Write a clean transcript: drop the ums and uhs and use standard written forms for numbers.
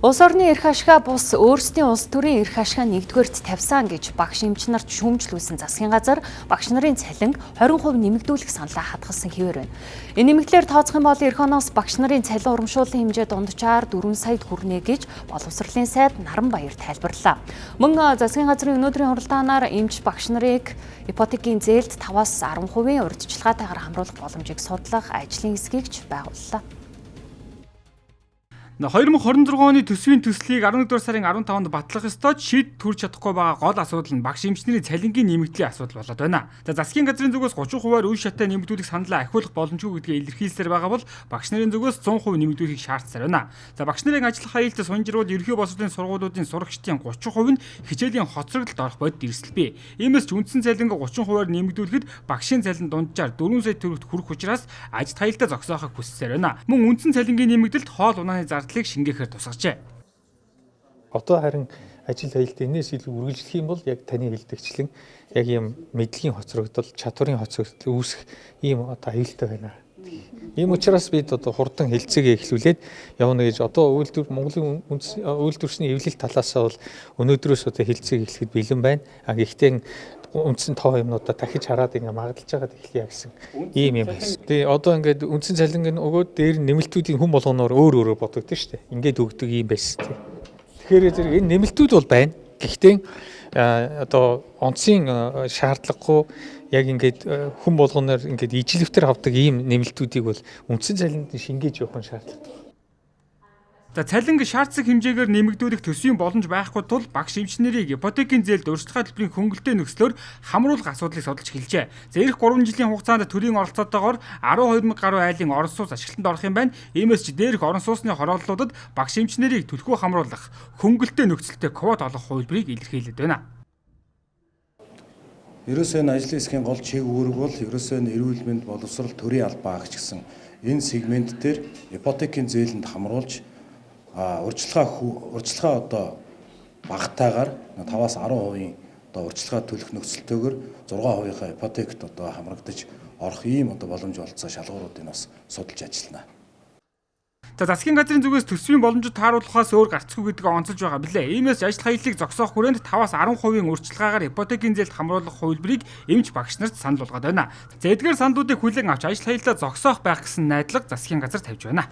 Улс орны эрх ашгаа бус өөрсдийн улс төрийн эрх ашгаа нэгдүгээрт тавьсан гэж багш эмч нарт шүүмжлүүлсэн засгийн газар багш нарын цалин 20% нэмэгдүүлэх саналаа хадгалсан хэвээр байна. Энэ нэмэгдлээр тооцох юм бол эх оноос багш нарын цалин урамшууллын хэмжээ дунджаар 4 саяд хүрнэ гэж боловсролын сайд Наранбаяр тайлбарлаа. Мөн засгийн газрын өнөөдрийн хуралдаанаар эмч багш нарыг ипотекийн зээлд 5-аас 10% урьдчилгаатайгаар хамруулах боломжийг судлах ажлын хэсгийг байгууллаа. 2026 оны төсвийн төслийг 11 дугаар сарын 15-нд батлах ёстой шийд төрж чадахгүй байгаа гол асуудал нь багш эмчнэрийн цалингийн нэмэгдлийн асуудал болоод байна. За засгийн газрын зүгээс 30%-аар үе шатаа нэмэгдүүлэх саналаа ахиулах боломжгүй гэдгийг илэрхийлсээр байгаа бол багш нарын зүгээс 100% нэмэгдүүлэхийг шаардсаар байна. За багш нарын ажлах аюултай сунжирвал ерөнхий боловсролын сургуулиудын сурагчдын 30% нь хичээлийн хоцрогдолд орох бодит эрсдэлбэ. Иймээс ч үндсэн цалинг 30%-аар нэмэгдүүлэхэд багшийн цалин дунджаар 4 сая төгрөгт хүрэх учраас ажил хаялтаа зогсоохыг хүссээр байна. Мөн үндсэн цалингийн нэмэгдэлд хоол унааны зардлыг шингээхээр тусгажээ. Одоо харин ажил хаялт энэс илүү үргэлжлэх юм бол яг таны хэлдэгчлэн яг ийм мэдлэгийн хоцрогдол, чадварын хоцрогдол үүсэх ийм одоо аюултай байна. Ийм учраас бид одоо хурдан хэлцээгээ эхлүүлээд явна гэж одоо Монголын үйлдвэрчний эвлэл талаасаа бол өнөөдрөөс одоо хэлцээг эхлэхэд бэлэн байна. Гэхдээ үндсэн тоо юмнуудаа дахиж хараад ингээ магадaltaж байгаад эхлэе гэсэн ийм юм байна. Тэгээ одоо ингээд үндсэн цалинг нь өгөөд дээр нэмэлтүүдийн хүн болгоноор өөр бодогдсон шүү дээ. Ингээд өгдөг юм байсан. Тэгэхээр зэрэг энэ нэмэлтүүд бол байна. Гэхдээ одоо онцгийн шаардлагагүй яг ингээд хүн болгоноор ингээд ижлэвтер авдаг ийм нэмэлтүүдийг бол үндсэн цалинд шингээж явах нь шаардлагатай. За цалин шаардсан хэмжээгээр нэмэгдүүлэх төсвийн боломж байхгүй тул багш эмчнэрийг ипотекийн зээлд урьдчилгаа төлбөрийн хөнгөлөлтөө нөхцлөөр хамруулах асуудлыг судалж хэлжээ. За эх 3 жилийн хугацаанд төрийн оролцоотойгоор 12,000 гаруй айлын орон сууц ашиглалтанд орох юм байна. Иймээс ч дээрх орон сууцны хорооллуудад багш эмчнэрийг төлхөө хамруулах хөнгөлөлтөө нөхцөлтэй квот олох хувилбарыг илэрхийлээд байна. Ерөөсөө энэ ажлын хэсгийн гол чиг үүрэг бол ерөөсөө эрүүл мэнд боловсрол төрийн албаагч гэсэн энэ сегмент дээр ипотекийн зээлэнд хамруулж урьдчилгаа одоо багтаагаар 5-аас 10% одоо урьдчилгаа төлөх нөхцөлтөөр 6%-ийнхаа ипотект одоо хамрагдаж орох ийм одоо боломж олцоо шалгууруудыг бас судалж ажиллана. За засгийн газрын зүгээс төсвийн боломжид тааруулахаас өөр гарцгүй гэдгийг онцолж байгаа билээ. Иймээс ажил хаяллыг зогсоох хүрээнд 5-аас 10% урьдчилгаагаар ипотекийн зээлд хамруулах хувилбарыг эмч багш нарт санал болгоод байна. За эдгээр саналуудыг хүлээн авч ажил хаяллаа зогсоох байх гэсэн найдлага засгийн газар тавьж байна.